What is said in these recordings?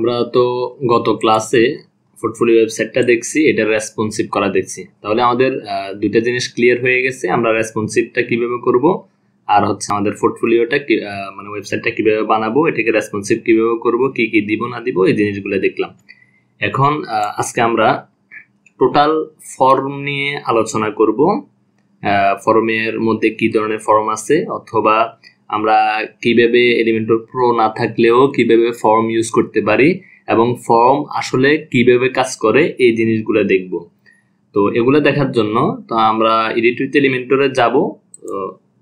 আমরা তো গত ক্লাসে পোর্টফোলিও ওয়েবসাইটটা দেখছি, এটা রেসপন্সিভ করা দেখছি। তাহলে আমাদের দুইটা জিনিস ক্লিয়ার হয়ে গেছে, আমরা রেসপন্সিভটা কিভাবে করব আর হচ্ছে আমাদের পোর্টফোলিওটা মানে ওয়েবসাইটটা কিভাবে বানাবো, এটাকে রেসপন্সিভ কিভাবে করব, কি কি দিব না দিব, এই জিনিসগুলো দেখলাম। এখন আজকে আমরা টোটাল ফর্ম নিয়ে আলোচনা করব। ফর্মের মধ্যে কি ধরনের ফর্ম আছে, অথবা আমরা কিভাবে এলিমেন্টর প্রো না থাকলেও কিভাবে ফর্ম ইউজ করতে পারি এবং ফর্ম আসলে কিভাবে কাজ করে, এই জিনিসগুলো দেখব। তো এগুলো দেখার জন্য তো আমরা এডিট উইথ এলিমেন্টরে যাব,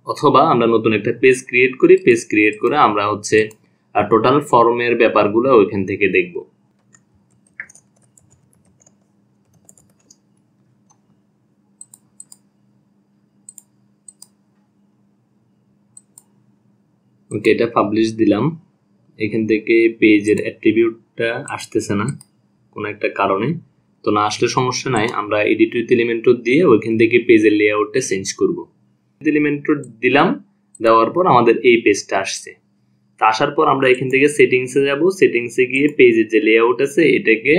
অথবা আমরা নতুন একটা পেজ ক্রিয়েট করি। পেজ ক্রিয়েট করে আমরা হচ্ছে টোটাল ফর্মের ব্যাপারগুলো ওইখান থেকে দেখব। ওকে, এটা পাবলিশ দিলাম। এখান থেকে পেজের অ্যাট্রিবিউটটা আসতেছে না কোনো একটা কারণে, তো না আসলে সমস্যা নাই, আমরা এডিট উইথ এলিমেন্টর দিয়ে ওইখান থেকে পেজের লেআউটটা চেঞ্জ করব। এলিমেন্টর দিলাম, দেওয়ার পর আমাদের এই পেজটা আসছে। তা আসার পর আমরা এখান থেকে সেটিংসে যাব। সেটিংসে গিয়ে পেজের যে লেআউট আছে এটাকে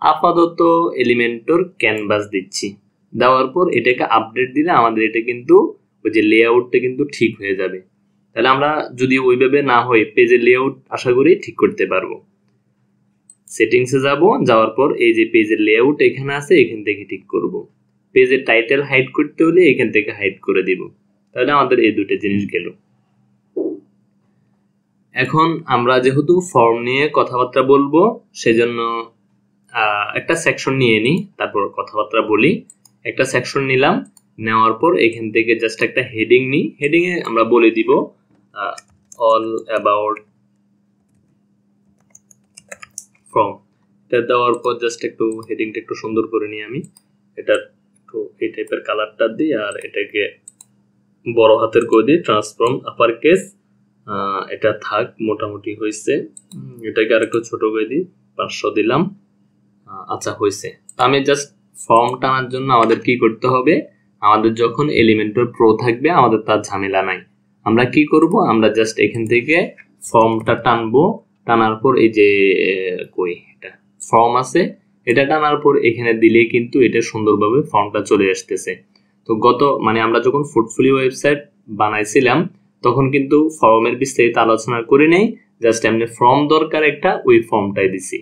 আপাতত এলিমেন্টর ক্যানভাস দিচ্ছি। দেওয়ার পর এটাকে আপডেট দিলে আমাদের এটা কিন্তু ওই যে লেআউটটা কিন্তু ঠিক হয়ে যাবে। তাহলে আমরা যদি ওইভাবে না হয় পেজের লেআউট আশা করি ঠিক করতে পারবো। সেটিংসে যাব, যাওয়ার পর এই যে পেজের লেআউট এখানে আছে, এখান থেকে ঠিক করব। পেজের টাইটেল হাইড করতে হলে এখান থেকে হাইড করে দিব। তাহলে আমাদের এই দুটো জিনিস গেল। এখন আমরা যেহেতু ফর্ম নিয়ে কথাবার্তা বলবো, সেজন্য একটা সেকশন নিয়ে নিই, তারপর কথাবার্তা বলি। একটা সেকশন নিলাম, নেওয়ার পর এখান থেকে জাস্ট একটা হেডিং নিই। হেডিং এ আমরা বলে দিব অল অ্যাবাউট ফর্ম। এটা দেওয়ার পর জাস্ট একটু হেডিংটা একটু সুন্দর করে নিই আমি। এটা একটু এই টাইপের কালারটা দিই, আর এটাকে বড় হাতের করে দিই, ট্রান্সফর্ম আপার কেস। এটা থাক, মোটামুটি হয়েছে। এটাকে আর একটু ছোট করে দিই, 500 দিলাম। আচ্ছা, হয়েছে। আমি জাস্ট ফর্ম টানার জন্য আমাদের কি করতে হবে, আমাদের যখন এলিমেন্টর প্রো থাকবে আমাদের তার ঝামেলা নাই। আমরা কি করব, আমরা জাস্ট এখান থেকে ফর্মটা টানবো। টানার পর এই যে কই এটা ফর্ম আছে, এটা টানার পর এখানে দিলে কিন্তু এটা সুন্দরভাবে ফর্মটা চলে আসতেছে। তো মানে আমরা যখন পোর্টফোলিও ওয়েবসাইট বানাইছিলাম তখন কিন্তু ফর্মের বিস্তারিত আলোচনা করি নাই, জাস্ট এমনি ফর্ম দরকার একটা, ওই ফর্মটাই দিছি।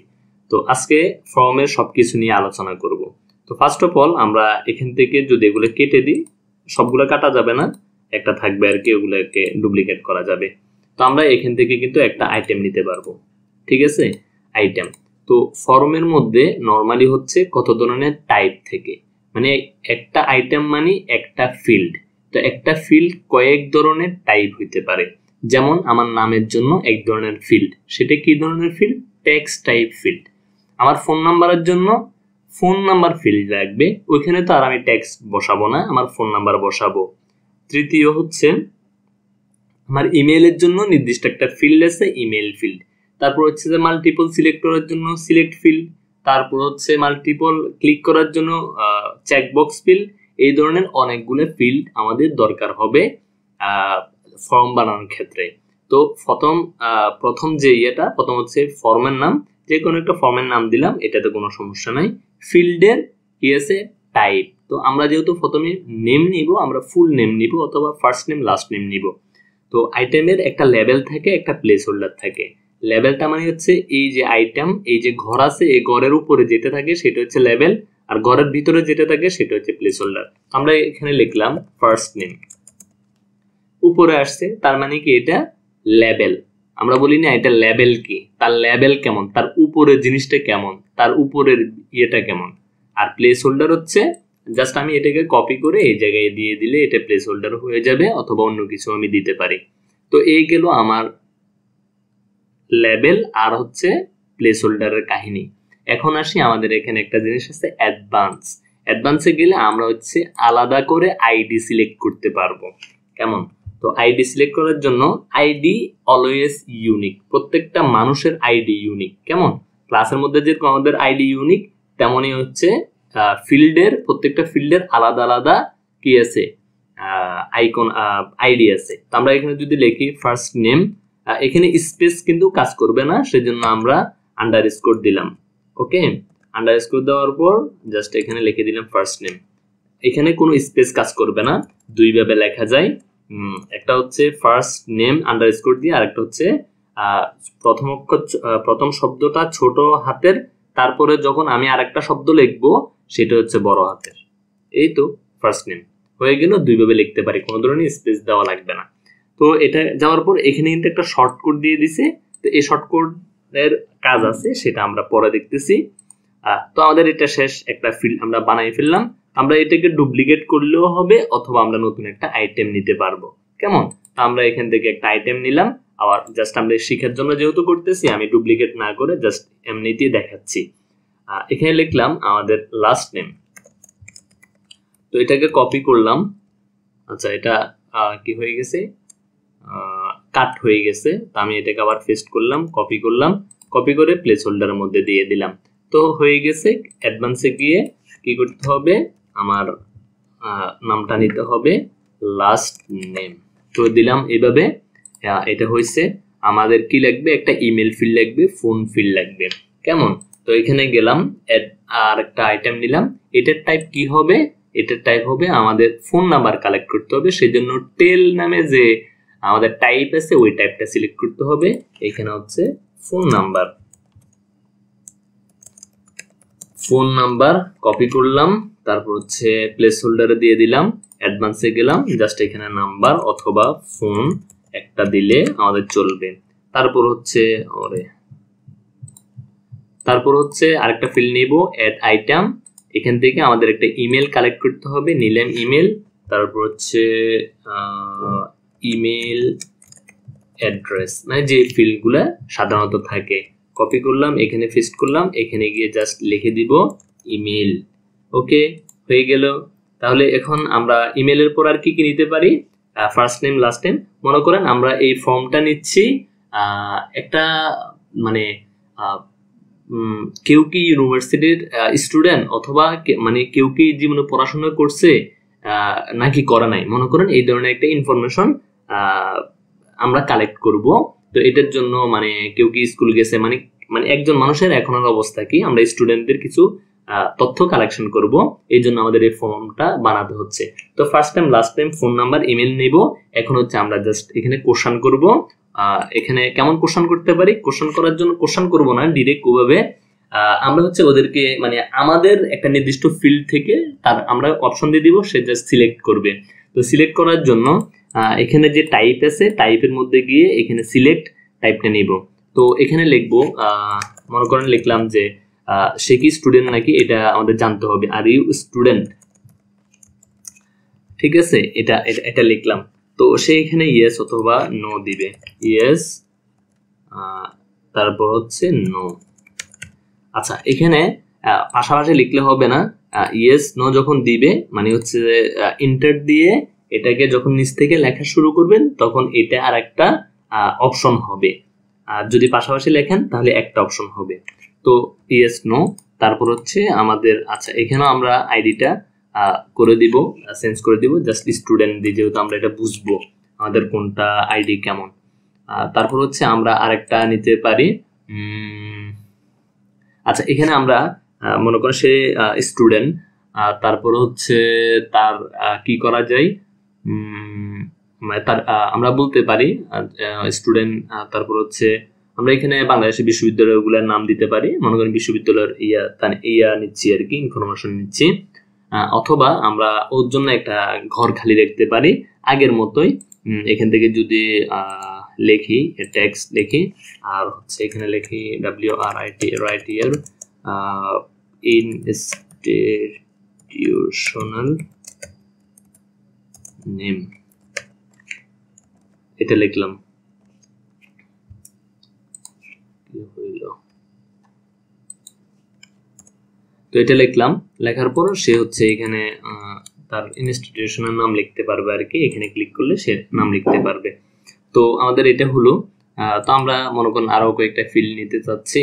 তো আজকে ফর্মের সবকিছু নিয়ে আলোচনা করব। তো ফার্স্ট অফ অল আমরা এখান থেকে যদি এগুলো কেটে দিই, সবগুলো কাটা যাবে না, একটা থাকবে আর কি, ওগুলোকে ডুপ্লিকেট করা যাবে। তো আমরা এখান থেকে কিন্তু একটা আইটেম নিতে পারবো, ঠিক আছে? আইটেম তো ফর্মের মধ্যে নরমালি হচ্ছে কত ধরনের টাইপ থেকে, মানে একটা আইটেম মানে একটা ফিল্ড। তো একটা ফিল্ড কয়েক ধরনের টাইপ হইতে পারে। যেমন আমার নামের জন্য এক ধরনের ফিল্ড, সেটা কি ধরনের ফিল্ড? Text type field. আমার ফোন নাম্বারের জন্য ফোন নাম্বার ফিল্ড লাগবে, ওইখানে তো আর আমি টেক্সট বসাবো না, আমার ফোন নাম্বার বসাবো। তৃতীয় হচ্ছে আমার ইমেইলের জন্য নির্দিষ্ট একটা ফিল্ড আছে, ইমেইল ফিল্ড। তারপর হচ্ছে যে মাল্টিপল সিলেক্ট করার জন্য সিলেক্ট ফিল্ড। তারপর হচ্ছে মাল্টিপল ক্লিক করার জন্য চেকবক্স ফিল্ড। এই ধরনের অনেকগুলো ফিল্ড আমাদের দরকার হবে ফর্ম বানানোর ক্ষেত্রে। তো প্রথম যে প্রথম হচ্ছে ফর্মের নাম, যে কোনো একটা ফর্মের নাম দিলাম, এটাতে কোনো সমস্যা নাই। ফিল্ডের কি আছে? টাইপ। তো আমরা যেহেতু প্রথমে নেম নিব, আমরা ফুল নেম নিব অথবা ফার্স্ট নেম লাস্ট নেম নিব। তো আইটেমের একটা লেবেল থাকে, একটা প্লেস হোল্ডার থাকে। লেবেলটা মানে হচ্ছে এই যে আইটেম, এই যে ঘর আছে, এই ঘরের উপরে যেটা থাকে সেটা হচ্ছে লেবেল, আর ঘরের ভিতরে যেটা থাকে সেটা হচ্ছে প্লেস হোল্ডার। আমরা এখানে লিখলাম ফার্স্ট নেম, উপরে আসছে, তার মানে কি এটা লেবেল। আমরা বলি না এটা লেবেল কি, তার লেবেল কেমন, তার উপরের জিনিসটা কেমন, তার উপরের ইয়েটা কেমন। আর প্লেস হোল্ডার হচ্ছে জাস্ট আমি এটাকে কপি করে এই জায়গায় দিয়ে দিলে এটা প্লেস হোল্ডার হয়ে যাবে, অথবা অন্য কিছু আমি দিতে পারি। তো এই গেল আমার লেবেল আর হচ্ছে প্লেস হোল্ডারের কাহিনী। এখন আসি, আমাদের এখানে একটা জিনিস আছে অ্যাডভান্স। অ্যাডভান্সে গেলে আমরা হচ্ছে আলাদা করে আইডি সিলেক্ট করতে পারবো। কেমন? তো আইডি সিলেক্ট করার জন্য আইডি অলওয়েজ ইউনিক, প্রত্যেকটা মানুষের আইডি ইউনিক। কেমন? ক্লাসের মধ্যে যেরকম আমাদের আইডি ইউনিক, তেমনই হচ্ছে ফিল্ডের, প্রত্যেকটা ফিল্ডের আলাদা আলাদা কি আছে, আইকন আইডি আছে। তো আমরা এখানে যদি লিখি ফার্স্ট নেম, এখানে স্পেস কিন্তু কাজ করবে না, সেজন্য আমরা আন্ডারস্কোর দিলাম। ওকে, আন্ডারস্কোর দেওয়ার পর জাস্ট এখানে লিখে দিলাম ফার্স্ট নেম। এখানে কোনো স্পেস কাজ করবে না, দুইভাবে লেখা যায়। একটা হচ্ছে ফার্স্ট নেম আন্ডারস্কোর দিয়ে, আরেকটা হচ্ছে প্রথম শব্দটা ছোট হাতের, তারপরে যখন আমি আরেকটা শব্দ লিখবো সেটা হচ্ছে বড় হাতের। এই তো ফার্স্ট নেম হয়ে গেল, দুইভাবে লিখতে পারি, কোনো ধরনের স্পেস দেওয়া লাগবে না। তো এটা যাওয়ার পর এখানে কিন্তু একটা শর্টকাট দিয়ে দিছে। তো এই শর্টকাটের কাজ আছে, সেটা আমরা পরে দেখতেছি। তো আমাদের এটা শেষ, একটা ফিল্ড আমরা বানাই ফেললাম। আমরা এটাকে ডুপ্লিকেট করলেও হবে, অথবা আমরা নতুন একটা আইটেম নিতে পারবো। কেমন? তো আমরা এখান থেকে একটা আইটেম নিলাম, আবার জাস্ট আমরা শিখার জন্য যেহেতু করতেছি, আমি ডুপ্লিকেট না করে জাস্ট এমনিতেই দেখাচ্ছি। এখানে লিখলাম আমাদের লাস্ট নেম। তো এটাকে কপি করলাম। আচ্ছা, এটা কি হয়ে গেছে, কাট হয়ে গেছে। তো আমি এটাকে আবার পেস্ট করলাম, কপি করলাম, কপি করে প্লেস হোল্ডারের মধ্যে দিয়ে দিলাম। তো হয়ে গেছে। অ্যাডভান্সে গিয়ে কি করতে হবে, আমার নামটা নিতে হবে লাস্ট নেম। তো দিলাম এইভাবে। এটা হয়েছে। আমাদের কি লাগবে, একটা ইমেল ফিল্ড লাগবে, ফোন ফিল্ড লাগবে। কেমন? তো এখানে গেলাম, আর একটা আইটেম নিলাম। এটার টাইপ কি হবে, এটার টাইপ হবে আমাদের ফোন নাম্বার কালেক্ট করতে হবে। সেই জন্য টেল নামে যে আমাদের টাইপ আছে ওই টাইপটা সিলেক্ট করতে হবে। এখানে হচ্ছে phone number, phone number copy করলাম, তারপর হচ্ছে প্লেস হোল্ডারে দিয়ে দিলাম। অ্যাডভান্সে গেলাম, জাস্ট এখানে নাম্বার অথবা ফোন একটা দিলে আমাদের চলবে। তারপর হচ্ছে আরেকটা ফিল্ড নিব, অ্যাড আইটেম। এখান থেকে আমাদের একটা ইমেল কালেক্ট করতে হবে, নিলাম ইমেল। তারপর হচ্ছে ইমেল অ্যাড্রেস, মানে যে ফিল্ডগুলো সাধারণত থাকে, কপি করলাম, এখানে পেস্ট করলাম, এখানে গিয়ে জাস্ট লিখে দিব ইমেল। ওকে, হয়ে গেল। তাহলে এখন আমরা ইমেলের পর আর কি কি নিতে পারি, ফার্স্ট নেম লাস্ট নেম। মনে করেন আমরা এই ফর্মটা নিচ্ছি, একটা মানে কেউ কি ইউনিভার্সিটির স্টুডেন্ট, অথবা মানে কেউ কি জীবনে পড়াশোনা করছে নাকি করে নাই, মনে করেন এই ধরনের একটা ইনফরমেশন আমরা কালেক্ট করব। তো এটার জন্য মানে কেউ কি স্কুল গেছে, মানে মানে একজন মানুষের এখনের অবস্থা কি, আমরা স্টুডেন্টদের কিছু তথ্য কালেকশন করব, এই জন্য আমাদের এই ফর্মটা বানাতে হচ্ছে। তো first time last time phone number email নিব। এখন হচ্ছে আমরা জাস্ট এখানে কোশ্চেন করব। এখানে কেমন কোশ্চেন করতে পারি, কোশ্চেন করার জন্য কোশ্চেন করব না, ডিরেক্ট ওভাবে আমরা হচ্ছে ওদেরকে মানে আমাদের একটা নির্দিষ্ট ফিল্ড থেকে তার আমরা অপশন দিয়ে দিব, সে জাস্ট সিলেক্ট করবে। তো সিলেক্ট করার জন্য এখানে যে টাইপ আছে, টাইপের মধ্যে গিয়ে এখানে সিলেক্ট টাইপটা নিব। তো এখানে লিখবো, মনে করেন লিখলাম যে সে কি স্টুডেন্ট নাকি, এটা আমাদের জানতে হবে। আর ইউ স্টুডেন্ট, ঠিক আছে, এটা এটা লিখলাম। তো সে এখানে ইয়েস অথবা নো দিবে, ইয়েস তারপর হচ্ছে নো। আচ্ছা, এখানে পাশাপাশি লিখলে হবে না, ইয়েস নো যখন দিবে মানে হচ্ছে ইন্টার দিয়ে এটাকে যখন নিচ থেকে লেখা শুরু করবেন তখন এটা আর একটা অপশন হবে। আর যদি পাশাপাশি লেখেন তাহলে একটা অপশন হবে। তো ইয়েস নো, তারপর হচ্ছে আমাদের, আচ্ছা এখানেও আমরা আইডিটা করে দিব, চেঞ্জ করে দিব, জাস্ট স্টুডেন্ট দিয়ে, যেহেতু আমরা এটা বুঝবো আমাদের কোনটা আইডি কেমন। তারপর হচ্ছে আমরা আরেকটা নিতে পারি। আচ্ছা, এখানে আমরা মনে করেন সে স্টুডেন্ট, তারপর হচ্ছে তার কি করা যায়, তার আমরা বলতে পারি স্টুডেন্ট, তারপর হচ্ছে আমরা এখানে বাংলাদেশের বিশ্ববিদ্যালয়গুলোর নাম দিতে পারি। মনে করেন বিশ্ববিদ্যালয়ের ইয়া নিচ্ছি আর কি, ইনফরমেশন নিচ্ছি। অথবা আমরা ওর জন্য একটা ঘর খালি রাখতে পারি আগের মতোই। এখান থেকে যদি লিখি, টেক্সট লিখি, আর হচ্ছে এখানে লিখি WRITER ইনস্টিটিউশনাল নেম, এটা লিখলাম। তো এটা লিখলাম, লেখার পর সে হচ্ছে এখানে তার ইনস্টিটিউশনের নাম লিখতে পারবে আর কি, এখানে ক্লিক করলে সে নাম লিখতে পারবে। তো আমাদের এটা হলো। তো আমরা মনে করেন আরো কয়েকটা ফিল্ড নিতে চাচ্ছি,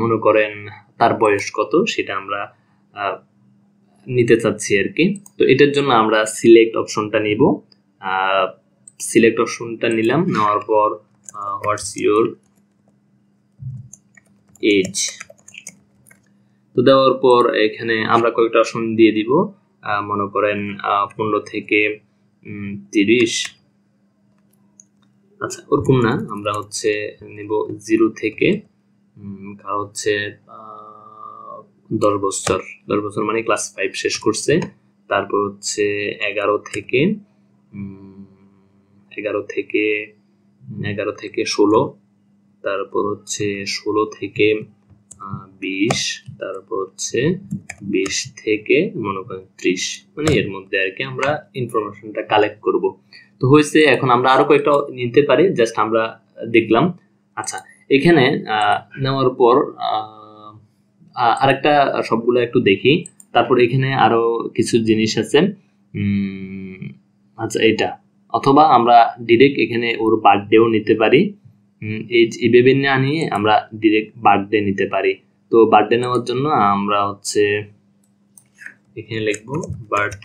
মনে করেন তার বয়স কত সেটা আমরা নিতে চাচ্ছি আর কি। তো এটার জন্য আমরা সিলেক্ট অপশনটা নিব। সিলেক্ট অপশনটা নিলাম, নেওয়ার পর হোয়াটস ইউর এজ। তো দেওয়ার পর এখানে আমরা কয়েকটা অপশন দিয়ে দিব, মনে করেন 15 থেকে 30। আচ্ছা ওরকম না, আমরা হচ্ছে নিব 0 থেকে কারো হচ্ছে 10 বছর, 10 বছর মানে ক্লাস 5 শেষ করছে। তারপর হচ্ছে 11 থেকে 16, তারপর হচ্ছে 16 থেকে 20, তারপর হচ্ছে 20 থেকে মনে করেন 30, মানে এর মধ্যে আর কি আমরা ইনফরমেশনটা কালেক্ট করব। তো হয়েছে, এখন আমরা আরো কয়েকটা নিতে পারি, জাস্ট আমরা দেখলাম। আচ্ছা এখানে নেওয়ার পর আরেকটা সবগুলো একটু দেখি, তারপর এখানে আরো কিছু জিনিস আছে। আচ্ছা এটা, অথবা আমরা ডিরেক্ট এখানে ওর বার্থডেও নিতে পারি, এইভাবে না নিয়ে আমরা ডিরেক্ট বার্থডে নিতে পারি। তো বার্থডে নেওয়ার জন্য আমরা হচ্ছে এখানে লিখব বার্থ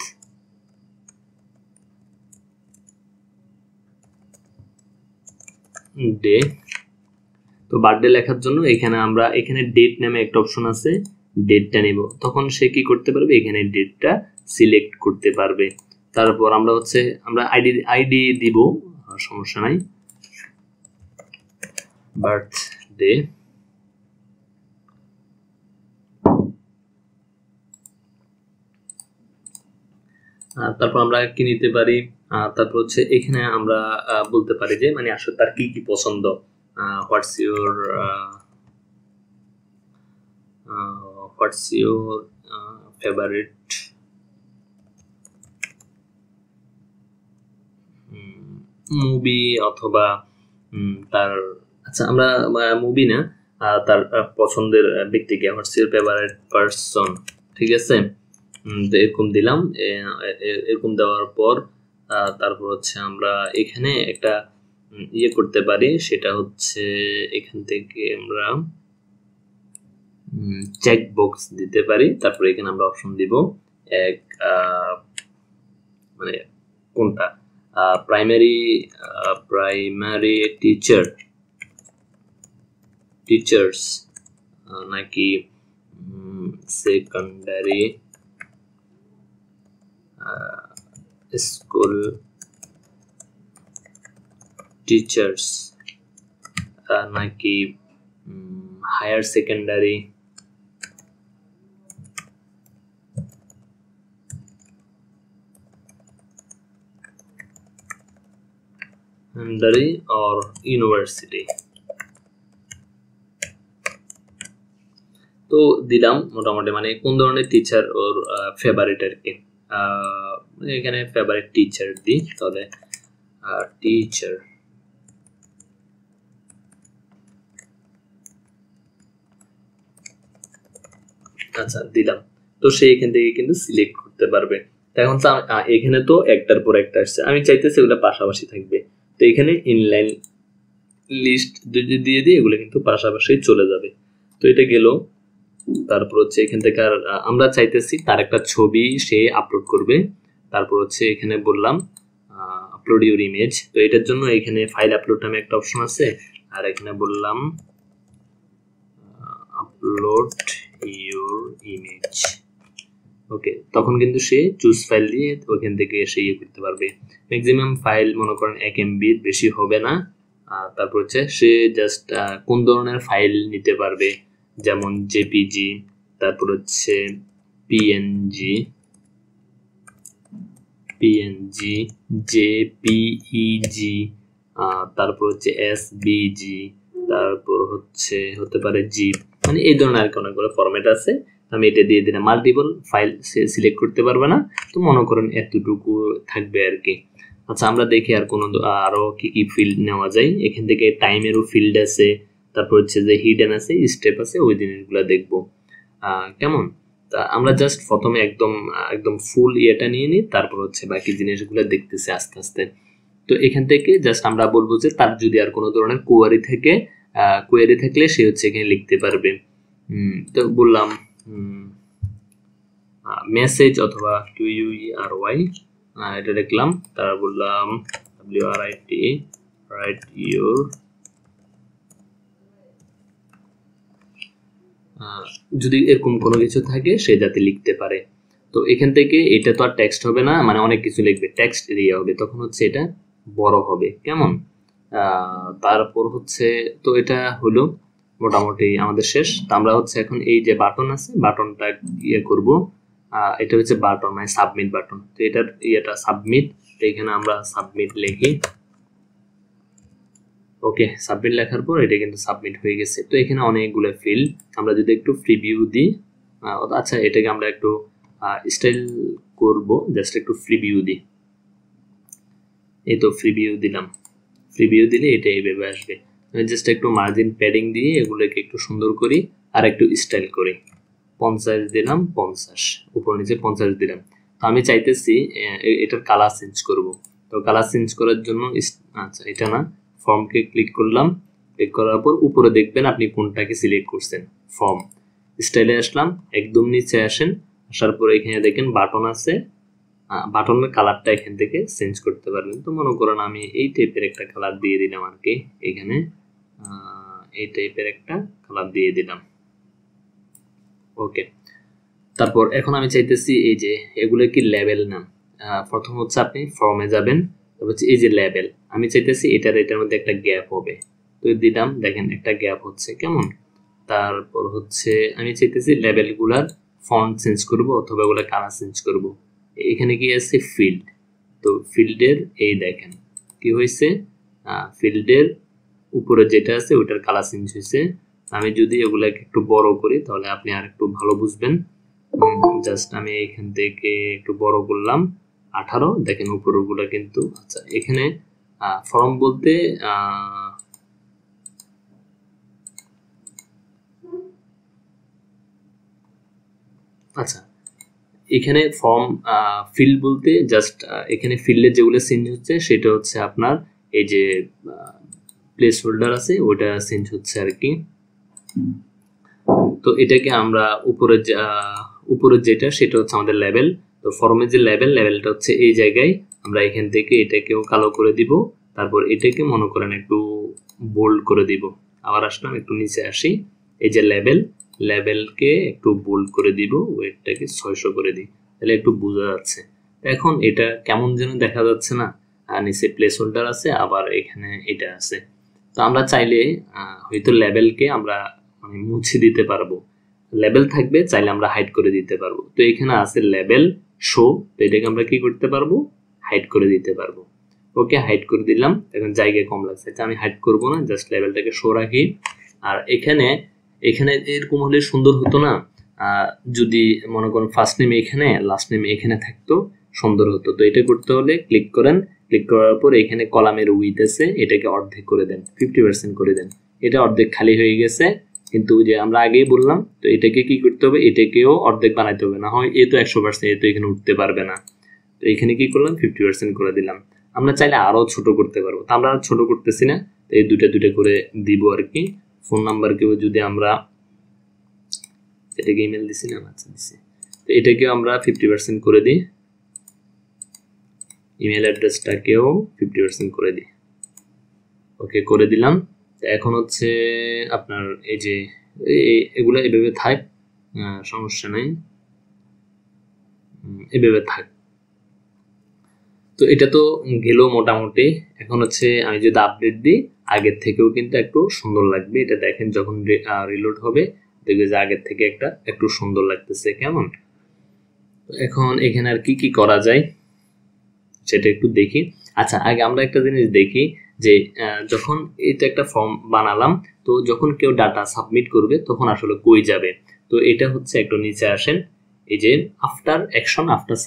ডে। তো বার্থডে লেখার জন্য এখানে আমরা এখানে ডেট নামে একটা অপশন আছে, ডেটটা নিব। তখন সে কি করতে পারবে, এখানে ডেটটা সিলেক্ট করতে পারবে। তারপর আমরা হচ্ছে আমরা আইডি দিব, সমস্যা নাই, বার্থডে। তারপর আমরা কি নিতে পারি, তারপর হচ্ছে এখানে আমরা বলতে পারি যে মানে আসলে তার কি কি পছন্দ, হোয়াটস ইউর ফেভারিট মুভি, অথবা তার, আচ্ছা আমরা মুভি না, তার পছন্দের ব্যক্তিকে, হোয়াটস ইউর ফেভারিট পারসন, ঠিক আছে। তো এরকম দিলাম, এরকম দেওয়ার পর তারপর হচ্ছে আমরা এখানে একটা ইয়ে করতে পারি, সেটা হচ্ছে এখান থেকে আমরা চেক বক্স দিতে পারি। তারপর এখানে আমরা অপশন দিব এক, মানে কোনটা, প্রাইমারি টিচার্স নাকি সেকেন্ডারি স্কুল টিচার্স নাকি হায়ার সেকেন্ডারি or ইউনিভার্সিটি। তো দিলাম মোটামুটি মানে কোন ধরনের টিচার ওর ফেভারিট আর কি, এখানে ফেভারিট টিচার দিই, তাহলে টিচার। আচ্ছা দিলাম, তো সে এখান থেকে কিন্তু সিলেক্ট করতে পারবে। এখন এখানে তো একটার পর একটা আসছে, আমি চাইতেছি এগুলো পাশাপাশি থাকবে। তো এখানে ইনলাইন লিস্ট যদি দিয়ে দিই, এগুলো কিন্তু পাশাপাশি চলে যাবে। তো এটা গেল। তারপর হচ্ছে এখান থেকে আমরা চাইতেছি তার একটা ছবি সে আপলোড করবে। তারপর হচ্ছে এখানে বললাম আপলোড ইউর ইমেজ। তো এটার জন্য এখানে ফাইল আপলোড নামে একটা অপশন আছে, আর এখানে বললাম আপলোড ইউর ইমেজ। ওকে, তখন কিন্তু সে চুজ ফাইল দিয়ে ওখান থেকে সে ইয়ে করতে পারবে। ম্যাক্সিমাম ফাইল মনে করেন 1 MB বেশি হবে না। তারপর হচ্ছে সে জাস্ট কোন ধরনের ফাইল নিতে পারবে, যেমন জেপিজি, তারপর হচ্ছে পিএনজি, জেপিইজি, তারপর হচ্ছে এসবিজি, তারপর হচ্ছে হতে পারে জিপ, মানে এই ধরনের আর কি অনেকগুলো ফরম্যাট আছে। আমি এটা দিয়ে দিলাম, মাল্টিপল ফাইল সিলেক্ট করতে পারবে না, তো মনে করেন এতটুকু থাকবে আর কি। আচ্ছা আমরা দেখি আর কোনো আরো কি কি ফিল্ড নেওয়া যায়। এখান থেকে টাইমেরও ফিল্ড আছে, তারপর হচ্ছে যে হিডেন আছে, স্টেপ আছে, ওই জিনিসগুলো দেখবো কেমন। তা আমরা জাস্ট প্রথমে একদম ফুল ইয়েটা নিয়ে নিই, তারপর হচ্ছে বাকি জিনিসগুলো দেখতেছি আস্তে আস্তে। তো এখান থেকে জাস্ট আমরা বলবো যে তার যদি আর কোনো ধরনের কোয়ারি থাকলে সে হচ্ছে এখানে লিখতে পারবে। তো বললাম মেসেজ অথবা QUERY, এটা লিখলাম। তারপর বললাম WRIT, write your যদি এরকম কোনো কিছু থাকে সে যাতে লিখতে পারে। তো এখান থেকে এটা তো আর টেক্সট হবে না, মানে অনেক কিছু লিখবে, টেক্সট এরিয়া হবে, তখন হচ্ছে এটা বড় হবে কেমন। তারপর হচ্ছে তো এটা হলো মোটামুটি আমাদের শেষ। তো আমরা হচ্ছে এখন এই যে বাটন আছে বাটনটা ইয়ে করব, এটা হচ্ছে বাটন মানে সাবমিট বাটন। তো এটার ইয়েটা সাবমিট, তো এখানে আমরা সাবমিট লিখি। ওকে, সাবমিট লেখার পর এটা কিন্তু সাবমিট হয়ে গেছে। তো এখানে অনেকগুলো ফিল্ড, আমরা যদি একটু প্রিভিউ দিই, আচ্ছা এটাকে আমরা একটু স্টাইল করব, জাস্ট একটু প্রিভিউ দিই। এই তো প্রিভিউ দিলাম, প্রিভিউ দিলে এটা এইভাবে আসবে। আমি জাস্ট একটু মার্জিন প্যাডিং দিয়ে এগুলোকে একটু সুন্দর করি আর একটু স্টাইল করি। 50 দিলাম, 50 উপর নিচে 50 দিলাম। তো আমি চাইতেছি এটার কালার চেঞ্জ করব। তো কালার চেঞ্জ করার জন্য আচ্ছা এটা না, ফর্মকে ক্লিক করলাম, ক্লিক করার পর উপরে দেখবেন আপনি কোনটাকে সিলেক্ট করছেন। ফর্ম স্টাইলে আসলাম, একদম নিচে আসেন, আসার পর এখানে দেখেন বাটন আছে, বাটনের কালারটা এখান থেকে চেঞ্জ করতে পারবেন। তো মনে করেন আমি এই টাইপের একটা কালার দিয়ে দিলাম আর কি, এখানে এই টাইপের একটা কালার দিয়ে দিলাম। ওকে, তারপর এখন আমি চাইতেছি এই যে এগুলো কি লেবেল নাম। প্রথম হচ্ছে আপনি ফর্মে যাবেন, তারপর হচ্ছে এই যে লেবেল, আমি চাইতেছি এটার মধ্যে একটা গ্যাপ হবে। তো দিলাম, দেখেন একটা গ্যাপ হচ্ছে কেমন। তারপর হচ্ছে আমি চাইতেছি লেবেলগুলার ফন্ট চেঞ্জ করব অথবা এগুলো কালার চেঞ্জ করব। এখানে কি আছে ফিল্ড, তো ফিল্ডের এই দেখেন কি হয়েছে, ফিল্ডের উপরে যেটা আছে ওটার কালার চেঞ্জ হয়েছে। আমি যদি এগুলাকে একটু বড় করি তাহলে আপনি আর একটু ভালো বুঝবেন। জাস্ট আমি এখান থেকে একটু বড় করলাম 18, দেখেন উপরগুলো কিন্তু। আচ্ছা এখানে ফর্ম বলতে আচ্ছা এখানে ফর্ম ফিল্ড বলতে জাস্ট এখানে ফিল্ডের যেগুলো চেঞ্জ হচ্ছে সেটা হচ্ছে আপনার এই যে প্লেস হোল্ডার আছে ওটা চেঞ্জ হচ্ছে আর কি। তো এটাকে আমরা উপরের যেটা সেটা হচ্ছে আমাদের লেভেল। তো ফর্মের যে লেভেলটা হচ্ছে এই জায়গায়, আমরা এখান থেকে এটাকেও কালো করে দিব, তারপর এটাকে মনে করেন একটু বোল্ড করে দিব। আবার আসলাম, একটু নিচে আসি, এই যে লেভেলকে একটু বোল্ড করে দিব, ওয়েটটাকে 600 করে দিই, তাহলে একটু বোঝা যাচ্ছে। এখন এটা কেমন যেন দেখা যাচ্ছে না, আর নিচে প্লেস হোল্ডার আছে আবার এখানে এটা আছে। তো আমরা চাইলে হয়তো লেভেলকে আমরা মানে মুছে দিতে পারবো, লেভেল থাকবে, চাইলে আমরা হাইড করে দিতে পারবো। তো এখানে আছে লেভেল শো, তো এটাকে আমরা কি করতে পারবো, হাইড করে দিতে পারবো। ওকে, হাইড করে দিলাম, এখন জায়গায় কম লাগছে, আমি হাইড করব না, জাস্ট লেভেলটাকে শো রাখি। আর এখানে এরকম হলে সুন্দর হতো না, যদি মনে করেন ফার্স্ট নেম এখানে লাস্ট নেম এখানে থাকতো, সুন্দর হতো। তো এটা করতে হলে ক্লিক করেন, ক্লিক করার পর এখানে কলামের উইথ আছে, এটাকে অর্ধেক করে দেন, 50% করে দেন। এটা অর্ধেক খালি হয়ে গেছে, কিন্তু যে আমরা আগেই বললাম, তো এটাকে কি করতে হবে, এটাকেও অর্ধেক বানাইতে হবে, না হয় এ তো 100%, এ তো এখানে উঠতে পারবে না। তো এখানে কি করলাম, 50% করে দিলাম। আমরা চাইলে আরো ছোট করতে পারবো, তো আমরা ছোট করতেছি না, তো এই দুটা করে দিব আর কি। ফোন নাম্বারকেও যদি আমরা এটাকে ইমেল দিছি না, আচ্ছা দিছি, তো এটাকেও আমরা 50% করে দিই, ইমেল অ্যাড্রেসটাকেও 50% করে দিই। ওকে, করে দিলাম। এখন হচ্ছে আপনার এই যে এগুলো এভাবে থাক, সমস্যা নাই, এভাবে থাক। তো এটা তো গেল মোটামুটি। এখন হচ্ছে আমি যদি আপডেট দিই, আগের থেকেও কিন্তু একটু সুন্দর লাগবে। এটা দেখেন যখন রিলোড হবে দেখবে যে আগের থেকে একটু সুন্দর লাগতেছে কেমন। এখন এখানে আর কি করা যায় সেটা একটু দেখি। আচ্ছা আগে আমরা একটা জিনিস দেখি যে যখন এটা একটা ফর্ম বানালাম, তো যখন কেউ ডাটা সাবমিট করবে তখন আসলে কই যাবে। তো এটা হচ্ছে একটু নিচে আসেন, এই যে আফটার অ্যাকশন আফটার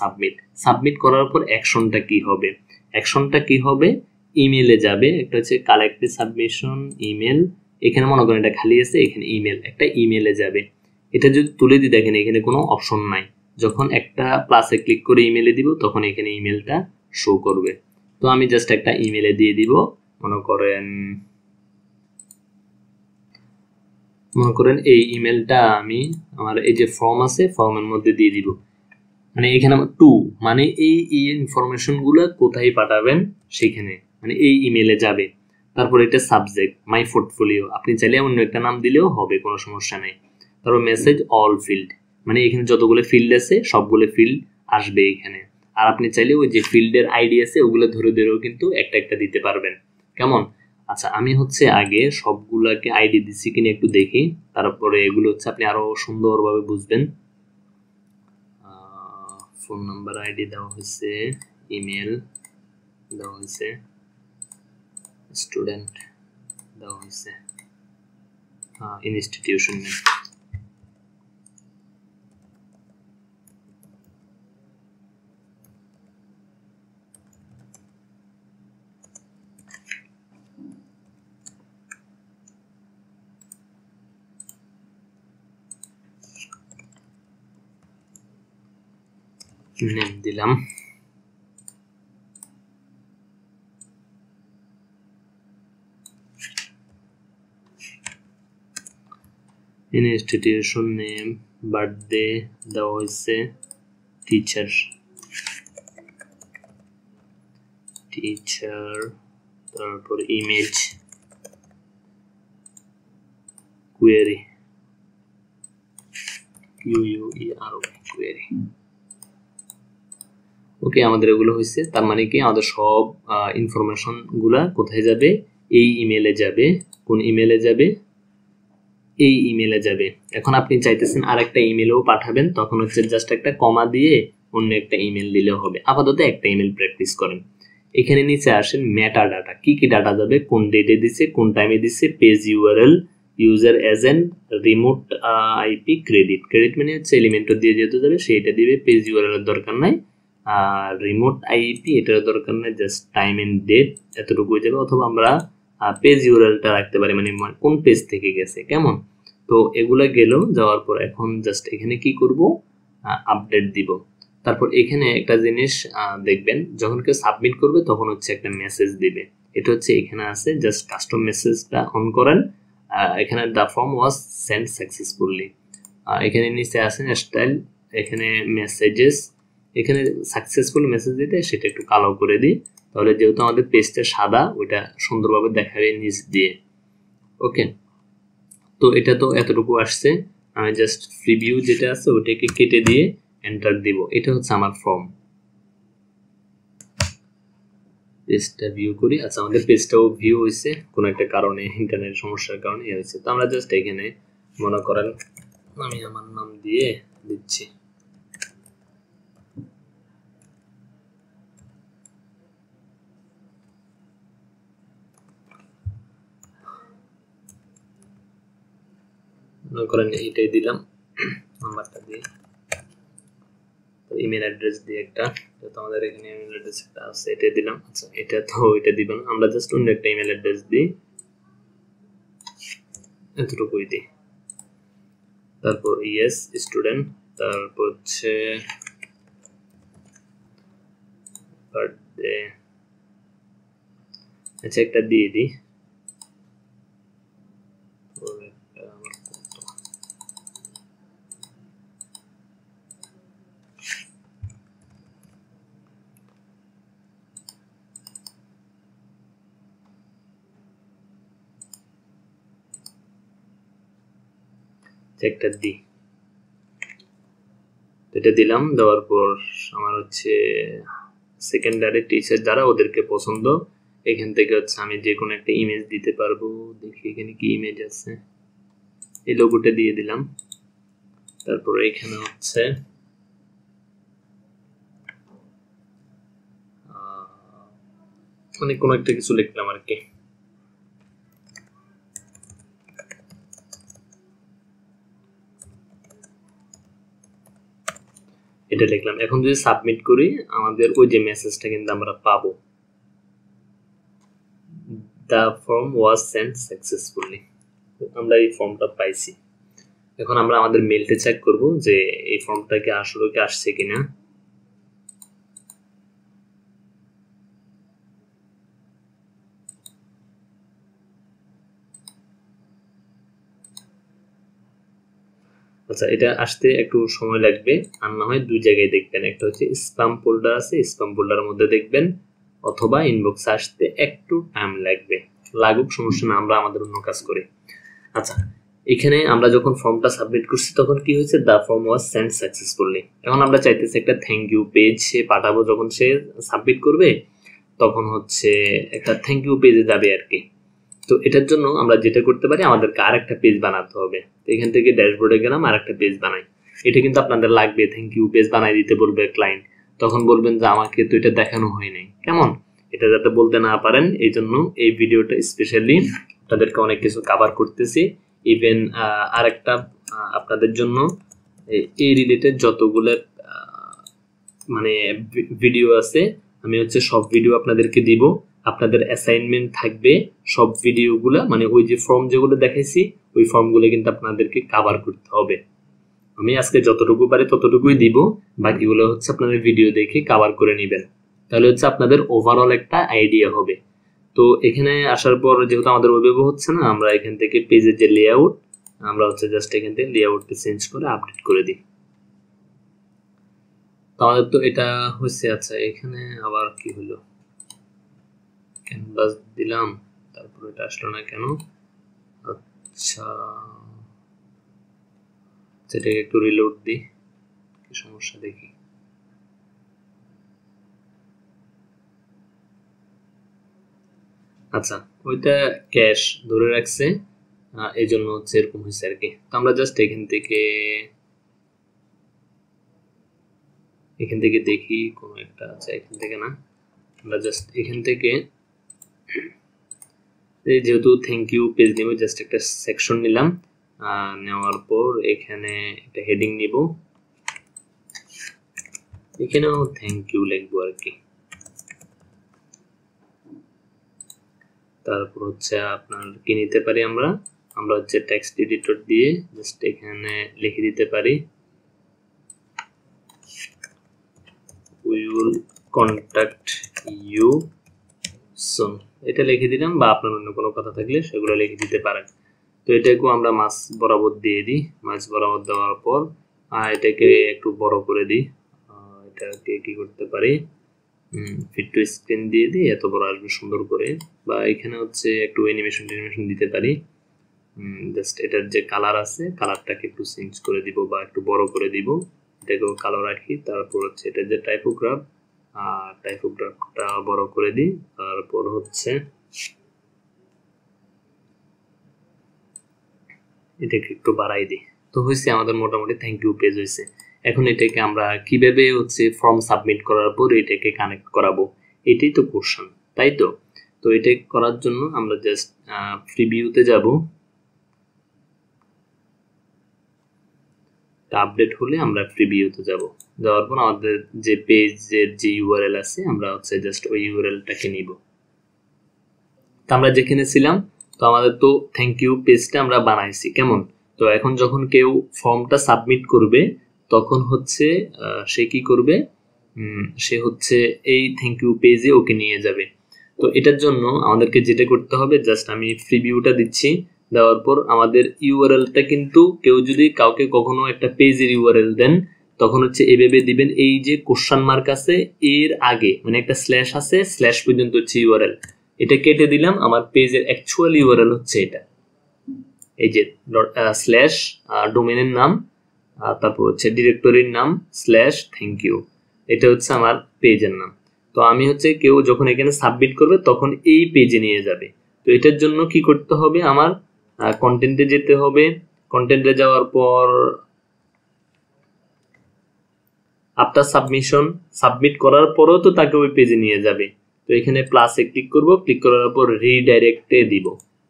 সাবমিট করার পর অ্যাকশনটা কি হবে, অ্যাকশনটা কি হবে, ইমেলে যাবে। একটা হচ্ছে কালেক্ট সাবমিশন ইমেল, এখানে মনে করেন এটা খালি আছে, এখানে ইমেল, একটা ইমেলে যাবে। এটা যদি তুলে দিই, দেখেন এখানে কোনো অপশন নাই, যখন একটা প্লাসে ক্লিক করে ইমেলে দিব তখন এখানে ইমেলটা শো করবে। তো আমি জাস্ট একটা ইমেলে দিয়ে দিব, মনে করেন এই ইমেলটা আমি আমার এই যে ফর্ম আছে ফর্মের মধ্যে দিয়ে দিব। মানে এখানে টু মানে এই ইনফরমেশন গুলো কোথায় পাঠাবেন সেখানে, মানে এই ইমেলে যাবে। তারপর এটা সাবজেক্ট মাই পোর্টফোলিও, আপনি চাইলে অন্য একটা নাম দিলেও হবে, কোনো সমস্যা নেই। তারপর মেসেজ অল ফিল্ড, মানে এখানে যতগুলো ফিল্ড আছে সবগুলো ফিল্ড আসবে এখানে। আর আপনি চাইলে ওই যে ফিল্ডের আইডি আছে ওগুলো ধরে ধরেও কিন্তু একটা একটা দিতে পারবেন। কেমন? আচ্ছা, আমি হচ্ছে আগে সবগুলাকে আইডি দিচ্ছি কিনা একটু দেখি, তারপরে এগুলো হচ্ছে আপনি আরো সুন্দরভাবে বুঝবেন। ফোন নাম্বার আইডি দেওয়া হয়েছে, ইমেল দেওয়া হয়েছে, স্টুডেন্ট দেওয়া হয়েছে, ইনস্টিটিউশন নেম। নেম দিলাম, ইনস্টিটিউশন নেম, বার্থডে দেওয়া হয়েছে, টিচার, তারপর ইমেজ, কোয়েরি, কোয়েরি। ওকে, আমাদের এগুলো হয়েছে। তার মানে কি আমাদের সব ইনফরমেশন গুলা কোথায় যাবে? এই ইমেলে যাবে। কোন ইমেলে যাবে? এই ইমেলে যাবে। এখন আপনি চাইতেছেন আরেকটা ইমেলও পাঠাবেন, তখন হচ্ছে জাস্ট একটা কমা দিয়ে অন্য একটা ইমেল দিলেও হবে। আপাতত একটা ইমেল প্র্যাকটিস করেন। এখানে নিচে আসেন মেটা ডাটা, কি কি ডাটা যাবে, কোন ডেটে দিছে, কোন টাইমে দিছে, page URL, user agent, remote IP, credit মানে হচ্ছে এলিমেন্টর দিয়ে যেতে যাবে সেইটা দিবে, পেজ ইউআরএল এর দরকার নাই, আর রিমোট আইপি এটার দরকার নাই, জাস্ট টাইম এন্ড ডেট এতটুকু হয়ে যাবে। অথবা আমরা পেজ ইউআরএলটা রাখতে পারি, মানে কোন পেজ থেকে গেছে। কেমন? তো এগুলা গেল, যাওয়ার পর এখন জাস্ট এখানে কি করব, আপডেট দিব। তারপর এখানে একটা জিনিস দেখবেন, যখন কেউ সাবমিট করবে তখন হচ্ছে একটা মেসেজ দিবে, এটা হচ্ছে এখানে আছে, জাস্ট কাস্টম মেসেজটা অন করেন। এখানে the form was send successfully, এখানে নিচে আসেন স্টাইল, এখানে মেসেজেস, এখানে সাকসেসফুল মেসেজ দিতে সেটা একটু কালো করে দিই, তাহলে যেহেতু আমাদের পেজটা সাদা ওইটা সুন্দরভাবে দেখাবে নিচ দিয়ে। ওকে, তো এটা তো এতটুকু আসছে, আমি জাস্ট প্রিভিউ যেটা আছে ওটাকে কেটে দিয়ে এন্টার দিব। এটা হচ্ছে আমার ফর্ম। পেজটা ভিউ করি। আচ্ছা, আমাদের পেজটাও ভিউ হয়েছে, কোনো একটা কারণে ইন্টারনেট সমস্যার কারণে হয়েছে। তো আমরা জাস্ট এখানে মনে করেন আমি আমার নাম দিয়ে দিচ্ছি, মনে করেন এইটাই দিলাম, নাম্বারটা দিয়ে, ইমেল অ্যাড্রেস দিয়ে একটা, তো আমাদের এখানে ইমেল অ্যাড্রেস একটা আছে এটা দিলাম। আচ্ছা, এটা তো এটা দিব না, আমরা জাস্ট অন্য একটা ইমেল অ্যাড্রেস দিই, এতটুকুই দিই। তারপর ইয়েস স্টুডেন্ট, তারপর হচ্ছে বার্থডে, আচ্ছা একটা দিয়ে দিই, একটা দিই, এটা দিলাম। দেওয়ার পর আমার হচ্ছে সেকেন্ডারি টিচার যারা ওদেরকে পছন্দ, এখান থেকে হচ্ছে আমি যে কোনো একটা ইমেজ দিতে পারবো। দেখি এখানে কি ইমেজ আছে, এই লোগোটা দিয়ে দিলাম। তারপর এখানে হচ্ছে মানে কোনো একটা কিছু লিখলাম আর কি। এটা লিখলাম। এখন যদি সাবমিট করি আমাদের ওই যে মেসেজটা কিন্তু আমরা পাবো, the form was send successfully, আমরা এই ফর্মটা পাইছি। এখন আমরা আমাদের মেলটা চেক করব যে এই ফর্মটা কি আসলে কি আসছে কিনা। আচ্ছা, এটা আসতে একটু সময় লাগবে, আর না হয় দুই জায়গায় দেখবেন, একটা হচ্ছে স্প্যাম ফোল্ডার আছে, স্প্যাম ফোল্ডারের মধ্যে দেখবেন, অথবা ইনবক্সে আসতে একটু টাইম লাগবে। লাগুক, সমস্যা না, আমরা আমাদের অন্য কাজ করি। আচ্ছা, এখানে আমরা যখন ফর্মটা সাবমিট করছি তখন কি হয়েছে, দা ফর্ম ওয়াজ সেন্ড সাকসেসফুলি। এখন আমরা চাইতেছি একটা থ্যাংক ইউ পেজ সে পাঠাবো, যখন সে সাবমিট করবে তখন হচ্ছে একটা থ্যাংক ইউ পেজে যাবে আর কি। তো এটার জন্য আমরা যেটা করতে পারি, আমাদেরকে আরেকটা পেজ বানাতে হবে। তো এখান থেকে ড্যাশবোর্ডে গেলাম, আরেকটা পেজ বানাই। এটা কিন্তু আপনাদের লাগবে, থ্যাংক ইউ পেজ বানাই দিতে বলবে ক্লায়েন্ট, তখন বলবেন যে আমাকে তো এটা দেখানো হয় নাই, কেমন, এটা যাতে বলতে না পারেন এই জন্য এই ভিডিওটা স্পেশালি আপনাদেরকে অনেক কিছু কভার করতেছি। ইভেন আরেকটা আপনাদের জন্য এই রিলেটেড যতগুলো মানে ভিডিও আছে আমি হচ্ছে সব ভিডিও আপনাদেরকে দিব। আপনাদের অ্যাসাইনমেন্ট থাকবে সব ভিডিওগুলো, মানে ওই যে ফর্ম যেগুলো দেখাইছি ওই ফর্মগুলো কিন্তু আপনাদেরকে কভার করতে হবে। আমি আজকে যতটুকু পারি ততটুকুই দিব, বাকিগুলো হচ্ছে আপনাদের ভিডিও দেখে কভার করে নেবেন, তাহলে হচ্ছে আপনাদের ওভারঅল একটা আইডিয়া হবে। তো এখানে আসার পর যেহেতু আমাদের ওইভাবে হচ্ছে না, আমরা এখান থেকে পেজের যে লেআউট, আমরা হচ্ছে জাস্ট এখান থেকে লেআউটটা চেঞ্জ করে আপডেট করে দিই। আমাদের তো এটা হয়েছে। আচ্ছা এখানে আবার কি হলো, ক্যানভাস দিলাম, তারপর এটা আসলো না কেন? আচ্ছা সেটাকে একটু রিলোড দিই, কি সমস্যা দেখি। আচ্ছা ওইটা ক্যাশ ধরে রাখছে, এই জন্য হচ্ছে এরকম হয়েছে আর কি। তো আমরা জাস্ট এখান থেকে দেখি কোনো একটা আছে, এখান থেকে না, আমরা জাস্ট এখান থেকে যেহেতু থ্যাংক ইউ পেজ নিব, জাস্ট একটা সেকশন নিলাম, নেওয়ার পর এখানে একটা হেডিং নিব, এখানেও থ্যাংক ইউ লিখবো আর কি। তারপর হচ্ছে আপনার কি নিতে পারি আমরা হচ্ছে টেক্সট এডিটর দিয়ে জাস্ট এখানে লিখে দিতে পারি we will contact you soon, এটা লিখে দিলাম, বা আপনার অন্য কোনো কথা থাকলে সেগুলো লিখে দিতে পারেন। তো এটাকেও আমরা মাঝ বরাবর দিয়ে দিই, মাঝ বরাবর দেওয়ার পর এটাকে একটু বড় করে দিই, এটাকে কি করতে পারি, ফিট টু স্ক্রিন দিয়ে দিই, এত বড় আসবে সুন্দর করে, বা এখানে হচ্ছে একটু অ্যানিমেশন দিতে পারি। জাস্ট এটার যে কালার আছে কালারটাকে একটু চেঞ্জ করে দিব বা একটু বড় করে দিব, এটাকেও কালো রাখি। তারপর হচ্ছে এটার যে টাইপোগ্রাফটা বড় করে দিই, তারপর হচ্ছে এটাকে একটু বাড়াই দিই। তো হয়েছে আমাদের মোটামুটি থ্যাংক ইউ পেজ হয়েছে। এখন এটাকে আমরা কিভাবে হচ্ছে ফর্ম সাবমিট করার পর এটাকে কানেক্ট করাবো, এটাই তো কোশ্চেন, তাই তো। তো এটা করার জন্য আমরা জাস্ট প্রিভিউতে যাব, আপডেট হলে আমরা প্রিভিউতে যাব, যাওয়ার পর আমাদের যে পেজের যে ইউআরএল আছে আমরা হচ্ছে জাস্ট ওই ইউআরএলটাকে নিব। তো আমরা যেখানে ছিলাম, তো আমাদের তো থ্যাংক ইউ পেজটা আমরা বানাইছি, কেমন। তো এখন যখন কেউ ফর্মটা সাবমিট করবে তখন হচ্ছে সে কি করবে, সে হচ্ছে এই থ্যাংক ইউ পেজে ওকে নিয়ে যাবে। তো এটার জন্য আমাদেরকে যেটা করতে হবে, জাস্ট আমি প্রিভিউটা দিচ্ছি, দেওয়ার পর আমাদের ইউআরএলটা কিন্তু কেউ যদি কাউকে কখনো একটা পেজের ইউআরএল দেন তখন হচ্ছে এভাবে দিবেন, এই যে কোশ্চেন মার্ক আছে এর আগে মানে একটা স্ল্যাশ আছে, স্ল্যাশ পর্যন্ত হচ্ছে ইউআরএল, এটা কেটে দিলাম, আমার পেজের অ্যাকচুয়াল ইউআরএল হচ্ছে এটা, এই যে স্ল্যাশ ডোমেনের নাম, তারপর হচ্ছে ডিরেক্টরির নাম স্ল্যাশ থ্যাংক ইউ, এটা হচ্ছে আমার পেজের নাম। তো আমি হচ্ছে কেউ যখন এখানে সাবমিট করবে তখন এই পেজে নিয়ে যাবে। তো এটার জন্য কি করতে হবে, আমার কন্টেন্টে যেতে হবে, কন্টেন্টে যাওয়ার পর আফটার সাবমিশন, সাবমিট করার পরেও তো তাকে ওই পেজে নিয়ে যাবে। তো এখানে প্লাসে ক্লিক করব, ক্লিক করার পর রিডাইরেক্টে দিব,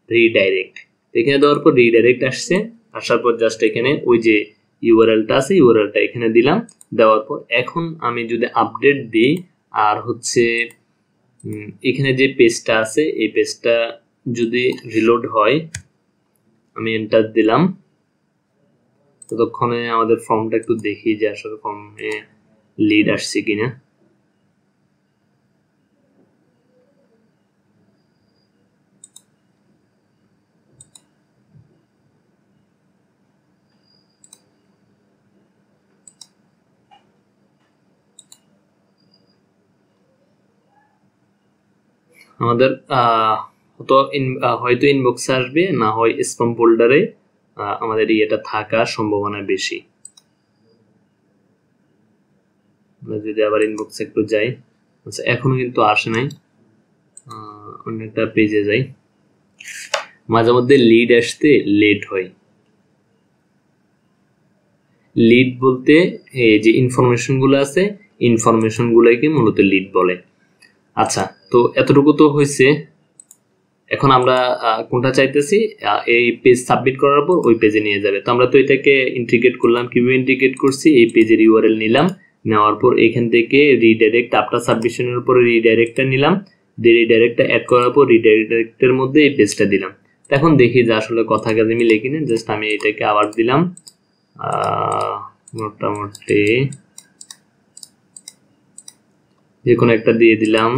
রিডাইরেক্ট, এখানে দেওয়ার পর রিডাইরেক্ট আসছে, আসার পর জাস্ট এখানে ওই যে ইউআরএলটা আছে ইউআরএলটা এখানে দিলাম, দেওয়ার পর এখন আমি যদি আপডেট দিই আর হচ্ছে এখানে যে পেজটা আছে এই পেজটা যদি রিলোড হয়, আমি এন্টার দিলাম, ততক্ষণে আমাদের ফর্মটা একটু দেখি যে আসলে ফর্মে লিড আসছে কিনা। আমাদের হয়তো ইনবক্সে আসবে, না হয় স্প্যাম ফোল্ডারে আমাদের ইয়েটা থাকার সম্ভাবনা বেশি। যদি আবার ইনবক্সে একটু যাই, আচ্ছা এখনো কিন্তু আসে নাই, অন্য একটা পেজে যাই। মাঝে মধ্যে লিড আসতে লেট হয়। লিড বলতে এই যে ইনফরমেশন গুলো আছে, ইনফরমেশন গুলোকে মূলত লিড বলে। আচ্ছা, তো এতটুকু তো হয়েছে। এখন আমরা কোনটা চাইতেছি, এই পেজ সাবমিট করার পর ওই পেজে নিয়ে যাবে। তো আমরা তো এটাকে ইন্টিগ্রেট করলাম। কিভাবে ইন্টিগ্রেট করছি, এই পেজের ইউআরএল নিলাম, নেওয়ার পর এখান থেকে রিডাইরেক্ট আফটার সাবমিশনের উপরে রিডাইরেক্টটা নিলাম, রিডাইরেক্টটা অ্যাড করার পর রিডাইরেক্টের মধ্যে এই পেজটা দিলাম। এখন দেখি যে আসলে কথা কাজে মিলে কিনা। জাস্ট আমি এটাকে আবার দিলাম, মোটামুটি যে কোনো একটা দিয়ে দিলাম।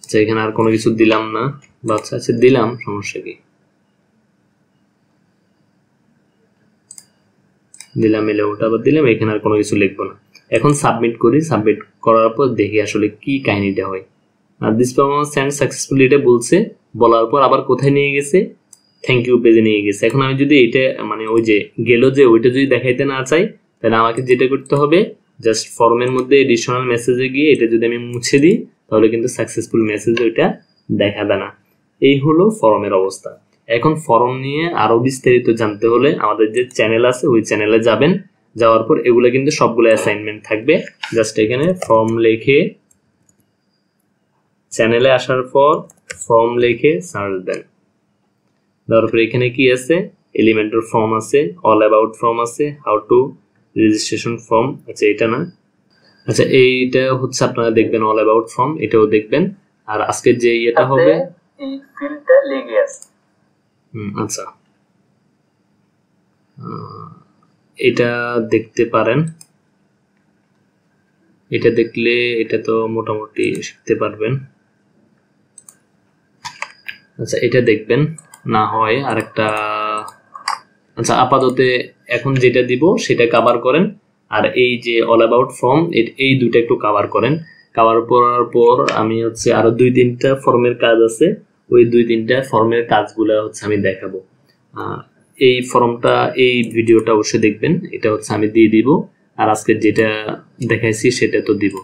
আচ্ছা, এখানে আর কোনো কিছু দিলাম না, আচ্ছা আচ্ছা দিলাম, সমস্যা কি, দিলাম, এলে ওটা আবার দিলাম, এখানে আর কোনো কিছু লিখবো না। এখন সাবমিট করি। সাবমিট করার পর দেখি আসলে কি কাহিনীটা হয়। আর দিস পারফরম্যান্স সেন্ড সাকসেসফুলি এটা বলছে, বলার পর আবার কোথায় নিয়ে গেছে, থ্যাংক ইউ পেজে নিয়ে গেছে। এখন আমি যদি এটা মানে ওই যে গেল যে ওইটা যদি দেখাইতে না চাই, তাহলে আমাকে যেটা করতে হবে, জাস্ট ফর্মের মধ্যে এডিশনাল মেসেজে গিয়ে এটা যদি আমি মুছে দিই, তাহলে কিন্তু সাকসেসফুল মেসেজ ওইটা দেখাবে না। এই হলো ফর্মের অবস্থা। এখন ফর্ম নিয়ে আরো বিস্তারিত জানতে হলে আমাদের যে চ্যানেল আছে ওই চ্যানেলে যাবেন। যাওয়ার পর এগুলো কিন্তু সবগুলো অ্যাসাইনমেন্ট থাকবে। জাস্ট এখানে ফর্ম লিখে চ্যানেলে আসার পর ফর্ম লিখে সার্চ দেন। তারপর এখানে কি আছে, এলিমেন্টর ফর্ম আছে, অল অ্যাবাউট ফর্ম আছে, হাউ টু রেজিস্ট্রেশন ফর্ম। আচ্ছা এটা না, আচ্ছা এইটা হচ্ছে আপনারা দেখবেন অল অ্যাবাউট ফর্ম, এটাও দেখবেন। আর আজকে যে এটা হবে এই ফিল্ডটা লেগে আছে। আচ্ছা এটা দেখতে পারেন, এটা দেখলে এটা তো মোটামুটি শিখতে পারবেন। আচ্ছা এটা দেখবেন, না হয় আরেকটা। আচ্ছা আপাতত এখন যেটা দিব সেটা কভার করেন, আর এই যে অল অ্যাবাউট ফর্ম এই দুটো একটু কভার করেন। কভার করার পর আমি হচ্ছে আরো 2-3টা ফর্মের কাজ আছে, ওই 2-3টা ফর্মের কাজগুলো হচ্ছে আমি দেখাবো। এই ফর্মটা, এই ভিডিওটা অবশ্যই দেখবেন, এটা হচ্ছে আমি দিয়ে দিব। আর আজকে যেটা দেখাইছি সেটা তো দিব।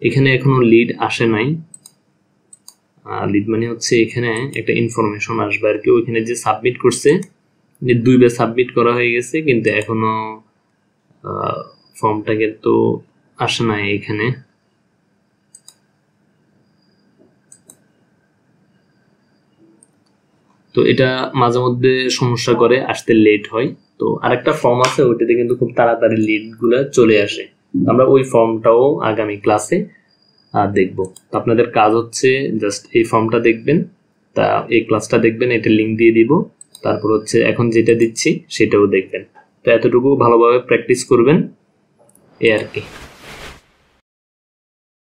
এখানে এখনো লিড আসে নাই। লিড মানে হচ্ছে এখানে একটা ইনফরমেশন আসবে আর কি। ওইখানে যে সাবমিট করছে, যে 2বার সাবমিট করা হয়ে গেছে, কিন্তু এখনো ফর্মটাকে তো আসে নাই এখানে। তো এটা মাঝে মধ্যে সমস্যা করে, আসতে লেট হয়। তো আরেকটা ফর্ম আছে, ওইটাতে কিন্তু খুব তাড়াতাড়ি লিড গুলা চলে আসে। আমরা ওই ফর্মটাও আগামী ক্লাসে দেখবো। আপনাদের কাজ হচ্ছে জাস্ট এই ফর্মটা দেখবেন, তা এই ক্লাসটা দেখবেন, এটা লিঙ্ক দিয়ে দিব। তারপর হচ্ছে এখন যেটা দিচ্ছি সেটাও দেখবেন। তো এতটুকু ভালোভাবে প্র্যাকটিস করবেন, এই আর কি।